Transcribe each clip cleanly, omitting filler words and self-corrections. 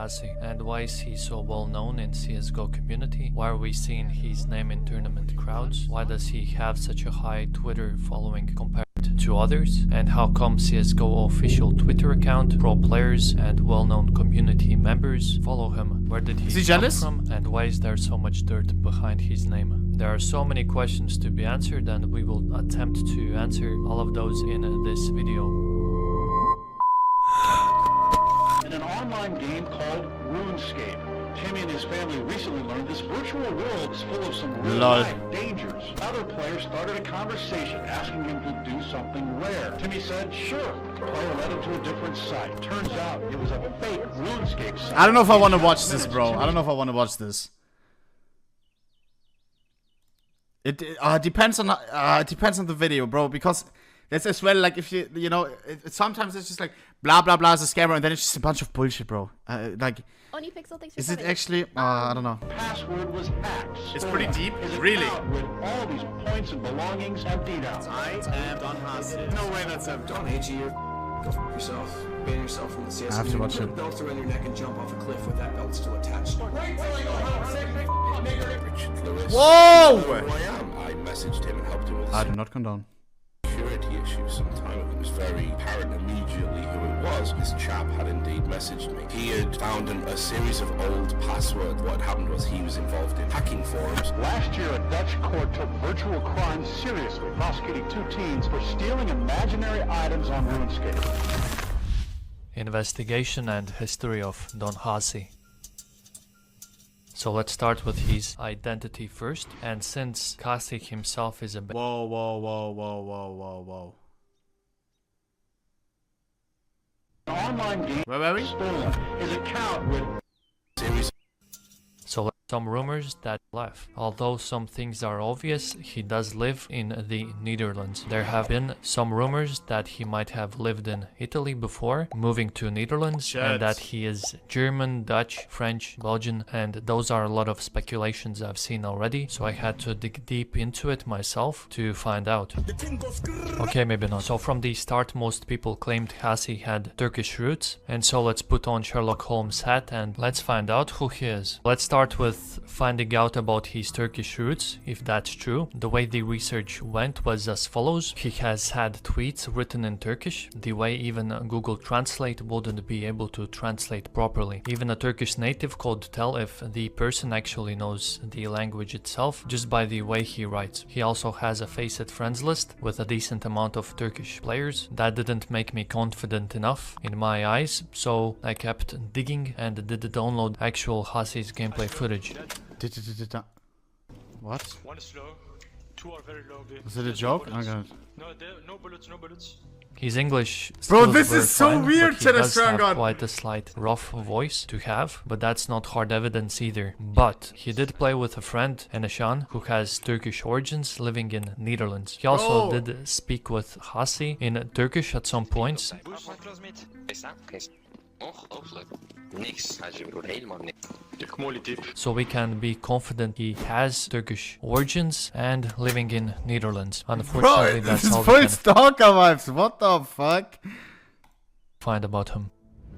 Haci, and why is he so well known in CSGO community? Why are we seeing his name in tournament crowds? Why does he have such a high Twitter following compared to others? And how come CSGO official Twitter account, pro players and well-known community members follow him? Where did he come from? And why is there so much dirt behind his name? There are so many questions to be answered, and we will attempt to answer all of those in this video. In an online game called RuneScape, Timmy and his family recently learned this virtual world is full of some real-life dangers. Other players started a conversation asking him to do something rare. Timmy said, sure. The player led him to a different site. Turns out it was a fake RuneScape site. I don't know if I want to watch this, bro. I don't know if I want to watch this. It depends on the video, bro, because that's as well, like, if you know, sometimes it's just like blah blah blah is a scammer, and then it's just a bunch of bullshit, bro. Like, ohnePixel, thanks for is it actually? I don't know. Password was hacked. It's pretty deep, really. With all these points and belongings emptied out. I am Don Haci. No way that's him. Don Haci here. Go fuck yourself. Ban yourself from the CS. I have to watch it. Put a belt around your neck and jump off a cliff with that belt still attached. Whoa! Who I am. I messaged him and helped him with I do not condone. security issues some time ago. It was very apparent immediately who it was. This chap had indeed messaged me. He had found a series of old passwords. What happened was he was involved in hacking forums. Last year, a Dutch court took virtual crimes seriously, prosecuting 2 teens for stealing imaginary items on RuneScape. Investigation and history of Don Haci. So let's start with his identity first, and since Haci himself is a Whoa, whoa, whoa, whoa, whoa, whoa, whoa. An online game Where were we? stolen his account with Series so some rumors that left. Although some things are obvious, he does live in the Netherlands. There have been some rumors that he might have lived in Italy before moving to Netherlands, and that he is German, Dutch, French, Belgian, and those are a lot of speculations I've seen already, so I had to dig deep into it myself to find out. Okay, maybe not. So from the start, most people claimed Haci had Turkish roots, and so let's put on Sherlock Holmes hat and let's find out who he is. Let's start with finding out about his Turkish roots, if that's true. The way the research went was as follows. He has had tweets written in Turkish, the way even Google Translate wouldn't be able to translate properly. Even a Turkish native could tell if the person actually knows the language itself just by the way he writes. He also has a Faceit friends list with a decent amount of Turkish players. That didn't make me confident enough in my eyes, so I kept digging and did download actual Haci's gameplay footage. What? One is low, 2 are very low. Is it a joke? Oh god. No bullets, no bullets. His English Bro, skills this were is so fine, weird, but he does Tennis have God. quite a slight rough voice to have, but that's not hard evidence either. But he did play with a friend, Eneshan, who has Turkish origins, living in Netherlands. He also did speak with Haci in Turkish at some points. So we can be confident he has Turkish origins and living in Netherlands. Unfortunately, Bro, that's this all is we full can stalker vibes. What the fuck? find about him.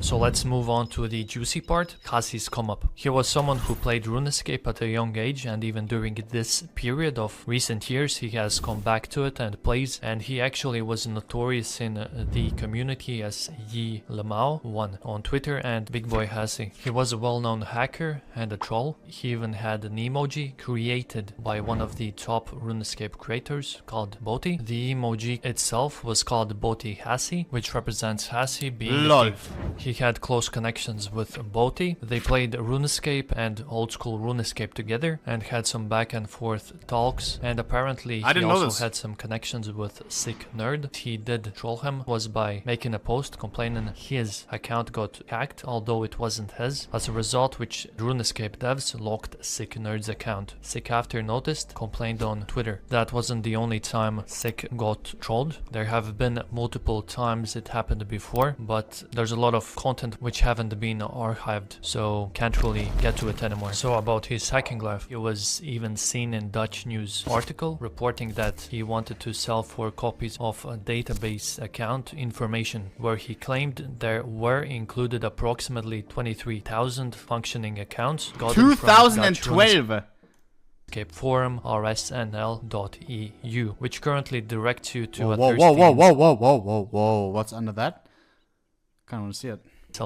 So let's move on to the juicy part, Haci's come up. He was someone who played RuneScape at a young age, and even during this period of recent years he has come back to it and plays, and he actually was notorious in the community as Yi Lemao1 on Twitter and Big Boy Haci. He was a well-known hacker and a troll. He even had an emoji created by one of the top RuneScape creators called Boti. The emoji itself was called Boti Haci, which represents Haci being a thief. He had close connections with Boti. They played RuneScape and old school RuneScape together and had some back and forth talks, and apparently he also had some connections with Sick Nerd. He did troll him was by making a post complaining his account got hacked, although it wasn't his, as a result which RuneScape devs locked Sick Nerd's account. Sick, after noticed, complained on Twitter. That wasn't the only time Sick got trolled. There have been multiple times it happened before, but there's a lot of of content which haven't been archived, so can't really get to it anymore. So about his hacking life, he was even seen in Dutch news article reporting that he wanted to sell 4 copies of a database account information, where he claimed there were included approximately 23,000 functioning accounts. 2012. Forum rsnl.eu, which currently directs you to Whoa. What's under that? Can't want to see it.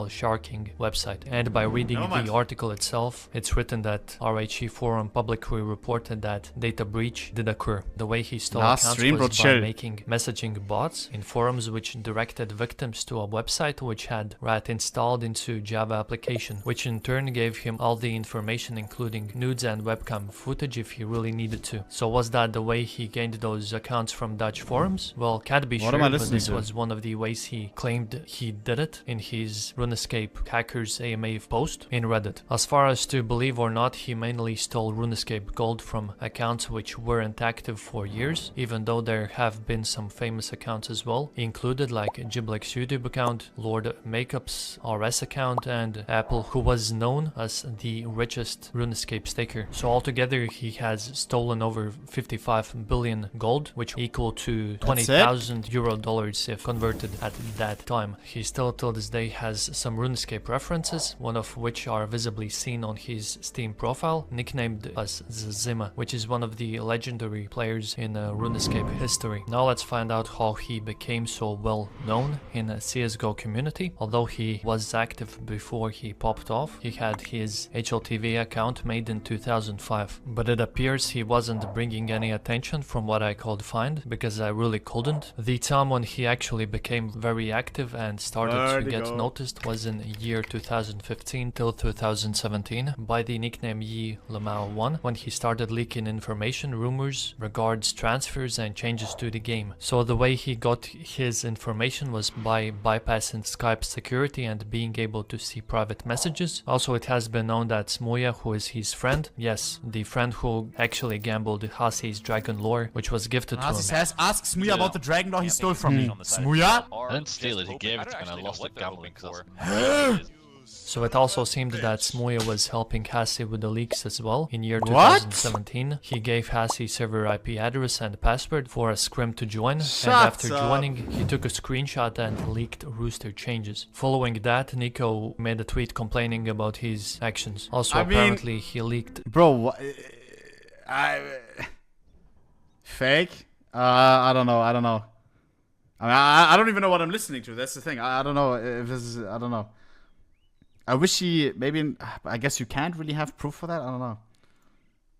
sharking website. And by reading the article itself, it's written that RHE Forum publicly reported that data breach did occur. The way he stole accounts was by making messaging bots in forums which directed victims to a website which had RAT installed into Java application, which in turn gave him all the information including nudes and webcam footage if he really needed to. So was that the way he gained those accounts from Dutch forums? Well, can't be sure, but this was one of the ways he claimed he did it in his RuneScape Hackers AMA post in Reddit. As far as to believe or not, he mainly stole RuneScape gold from accounts which weren't active for years, even though there have been some famous accounts as well, included like Giblek's YouTube account, Lord Makeup's RS account, and Apple, who was known as the richest RuneScape staker. So altogether he has stolen over 55 billion gold, which equal to 20,000 euro dollars if converted at that time. He still till this day has some RuneScape references, one of which are visibly seen on his Steam profile, nicknamed as Zima, which is one of the legendary players in RuneScape history. Now let's find out how he became so well known in the CSGO community. Although he was active before he popped off, he had his HLTV account made in 2005, but it appears he wasn't bringing any attention from what I could find, because I really couldn't. The time when he actually became very active and started to get noticed was in year 2015 till 2017 by the nickname Yi Lamau 1, when he started leaking information, rumors, regards transfers and changes to the game. So the way he got his information was by bypassing Skype security and being able to see private messages. Also, it has been known that Smuya, who is his friend, yes, the friend who actually gambled Haci's dragon lore, which was gifted to him. Says, ask Smuya about the dragon lore he stole from me. Smuya? I didn't steal it, he gave it to me and I lost it gambling for. So it also seemed that Smuya was helping Haci with the leaks as well. In year 2017, he gave Haci server IP address and password for a scrim to join, and after joining, he took a screenshot and leaked rooster changes. Following that, Nico made a tweet complaining about his actions. Also, apparently, he leaked... Bro, fake? I don't know. I mean, I don't even know what I'm listening to. That's the thing. I don't know if this is... I don't know. I wish he... Maybe... I guess you can't really have proof for that? I don't know.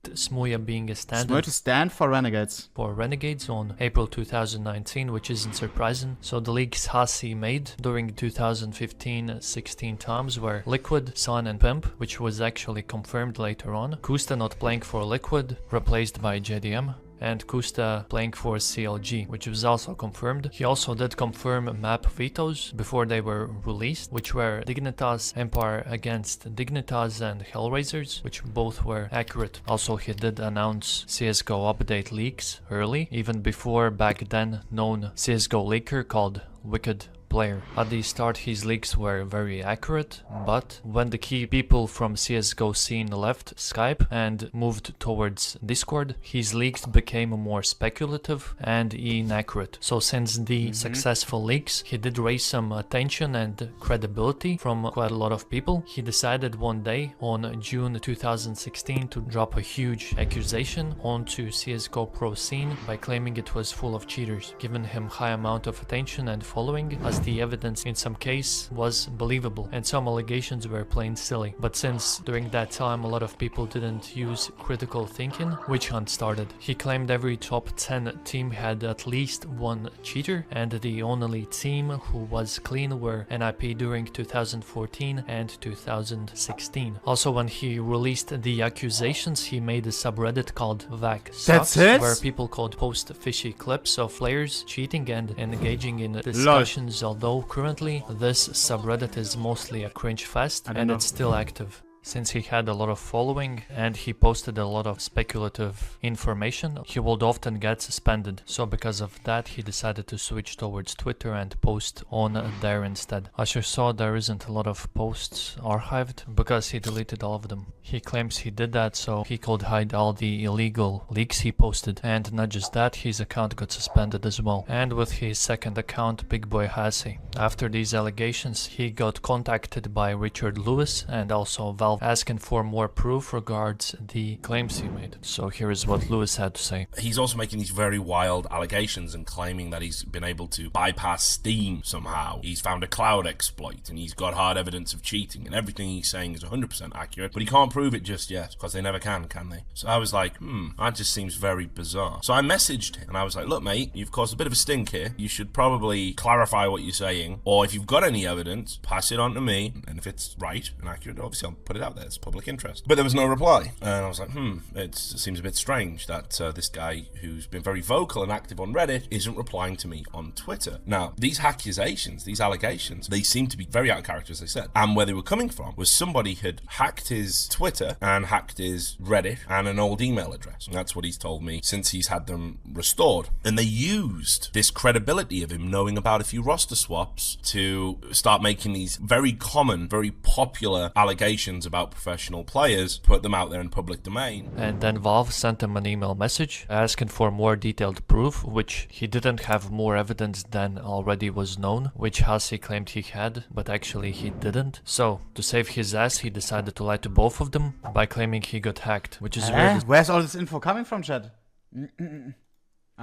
Smuya being a stand to stand for Renegades. For Renegades on April 2019, which isn't surprising. So the leaks Haci made during 2015-16 times were Liquid, Sun and Pimp, which was actually confirmed later on. Kusta not playing for Liquid, replaced by JDM. And Kusta playing for CLG, which was also confirmed. He also did confirm map vetoes before they were released, which were Dignitas, Empire against Dignitas and Hellraisers, which both were accurate. Also, he did announce CSGO update leaks early, even before back then known CSGO leaker called Wicked Player. At the start his leaks were very accurate, but when the key people from CSGO scene left Skype and moved towards Discord, his leaks became more speculative and inaccurate. So since the successful leaks, he did raise some attention and credibility from quite a lot of people. He decided one day on June 2016 to drop a huge accusation onto CSGO pro scene by claiming it was full of cheaters, giving him high amount of attention and following, as the evidence in some case was believable and some allegations were plain silly. But since during that time a lot of people didn't use critical thinking, witch hunt started. He claimed every top 10 team had at least one cheater, and the only team who was clean were NIP during 2014 and 2016. Also, when he released the accusations, he made a subreddit called VAC Sucks, where people could post fishy clips of players cheating and engaging in discussions. Although currently this subreddit is mostly a cringe fest and it's still active. Since he had a lot of following and he posted a lot of speculative information, he would often get suspended. So because of that, he decided to switch towards Twitter and post on there instead. As you saw, there isn't a lot of posts archived because he deleted all of them. He claims he did that so he could hide all the illegal leaks he posted, and not just that, his account got suspended as well. And with his second account, Big Boy Haci. After these allegations, he got contacted by Richard Lewis and also Valve, asking for more proof regards the claims he made. So here is what Lewis had to say. He's also making these very wild allegations and claiming that he's been able to bypass Steam somehow. He's found a cloud exploit and he's got hard evidence of cheating, and everything he's saying is 100% accurate, but he can't prove it just yet because they never can they? So I was like, that just seems very bizarre. So I messaged him and I was like, look mate, you've caused a bit of a stink here. You should probably clarify what you're saying, or if you've got any evidence, pass it on to me, and if it's right and accurate, obviously I'll put it out there. It's public interest. But there was no reply, and I was like, it seems a bit strange that this guy who's been very vocal and active on Reddit isn't replying to me on Twitter. Now, these accusations, these allegations, they seem to be very out of character, as I said, and where they were coming from was somebody had hacked his Twitter and hacked his Reddit and an old email address, and that's what he's told me since he's had them restored. And they used this credibility of him knowing about a few roster swaps to start making these very common, very popular allegations about professional players, put them out there in public domain. And then Valve sent him an email message asking for more detailed proof, which he didn't have more evidence than already was known, which Haci claimed he had, but actually he didn't. So, to save his ass, he decided to lie to both of them by claiming he got hacked, which is weird. Where's all this info coming from, Chad? I'm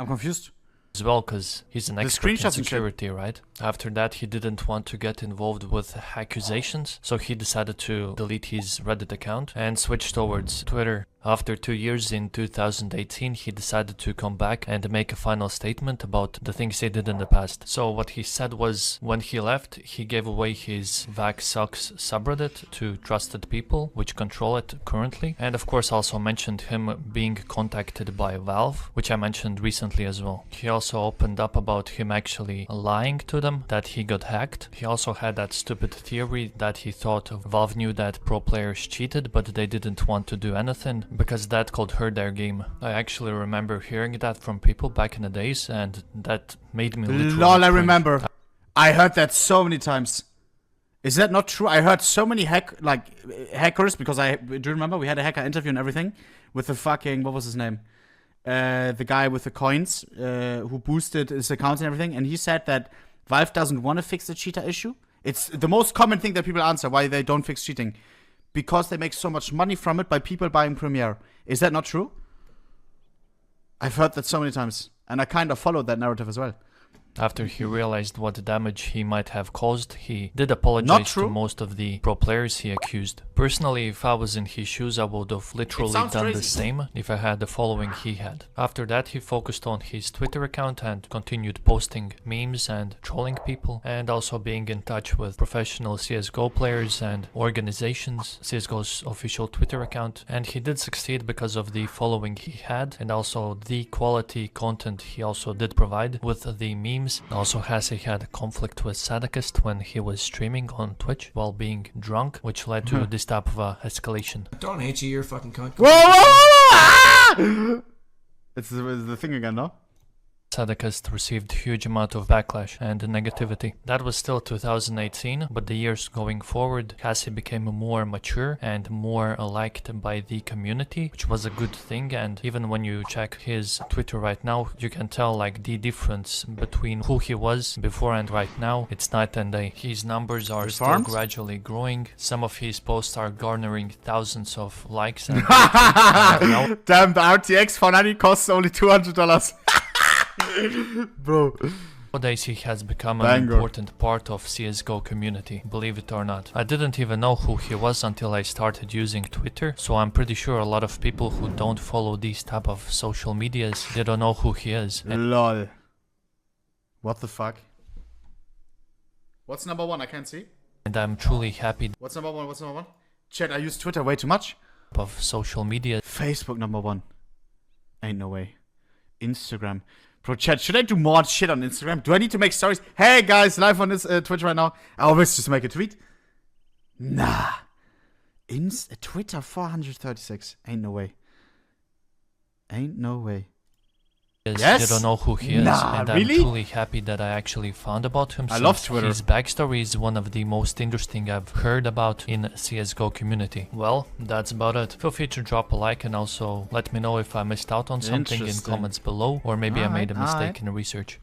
confused. As well, because he's an expert in screenshots and security, right? After that, he didn't want to get involved with accusations, so he decided to delete his Reddit account and switch towards Twitter. After 2 years in 2018, he decided to come back and make a final statement about the things he did in the past. So what he said was, when he left, he gave away his VAC Sucks subreddit to trusted people, which control it currently. And of course also mentioned him being contacted by Valve, which I mentioned recently as well. He also opened up about him actually lying to them, that he got hacked. He also had that stupid theory that he thought Valve knew that pro players cheated, but they didn't want to do anything, because that could hurt their game. I actually remember hearing that from people back in the days, and that made me literally Lol, I cringe. remember. I heard that so many times. Is that not true? I heard so many hackers, because do you remember we had a hacker interview and everything with the fucking, what was his name? The guy with the coins who boosted his account and everything, and he said that Valve doesn't want to fix the cheater issue. It's the most common thing that people answer why they don't fix cheating. Because they make so much money from it by people buying Premiere. Is that not true? I've heard that so many times, and I kind of followed that narrative as well. After he realized what damage he might have caused, he did apologize to most of the pro players he accused. Personally, if I was in his shoes, I would have literally done the same if I had the following he had. After that, he focused on his Twitter account and continued posting memes and trolling people, and also being in touch with professional CSGO players and organizations, CSGO's official Twitter account. And he did succeed because of the following he had, and also the quality content he also did provide with the memes. Also, Haci had a conflict with Sadakist when he was streaming on Twitch while being drunk, which led to this type of escalation. Don't hate you, you're a fucking cunt. Whoa! It's the thing again, no? Sadakist received huge amount of backlash and negativity. That was still 2018, but the years going forward, Haci became more mature and more liked by the community, which was a good thing. And even when you check his Twitter right now, you can tell like the difference between who he was before and right now. It's night and day. His numbers are still gradually growing. Some of his posts are garnering thousands of likes. And Damn, the RTX 490 costs only $200. Bro. Nowadays he has become an important part of CSGO community, believe it or not. I didn't even know who he was until I started using Twitter, so I'm pretty sure a lot of people who don't follow these type of social medias, they don't know who he is. LOL. What the fuck? What's number one? I can't see. And I'm truly happy. What's number one? What's number one? Chat, I use Twitter way too much. Of social media. Facebook number one. Ain't no way. Instagram. Bro, chat, should I do more shit on Instagram? Do I need to make stories? Hey guys, live on this Twitch right now. I always just make a tweet. Nah. Twitter 436. Ain't no way. Ain't no way. Yes? You don't know who he is, Nah, and really? I'm truly happy that I actually found about him. I love since Twitter. His backstory is one of the most interesting I've heard about in CSGO community. Well, that's about it. Feel free to drop a like and also let me know if I missed out on something in Interesting. comments below, or maybe I made a Alright, mistake in the research.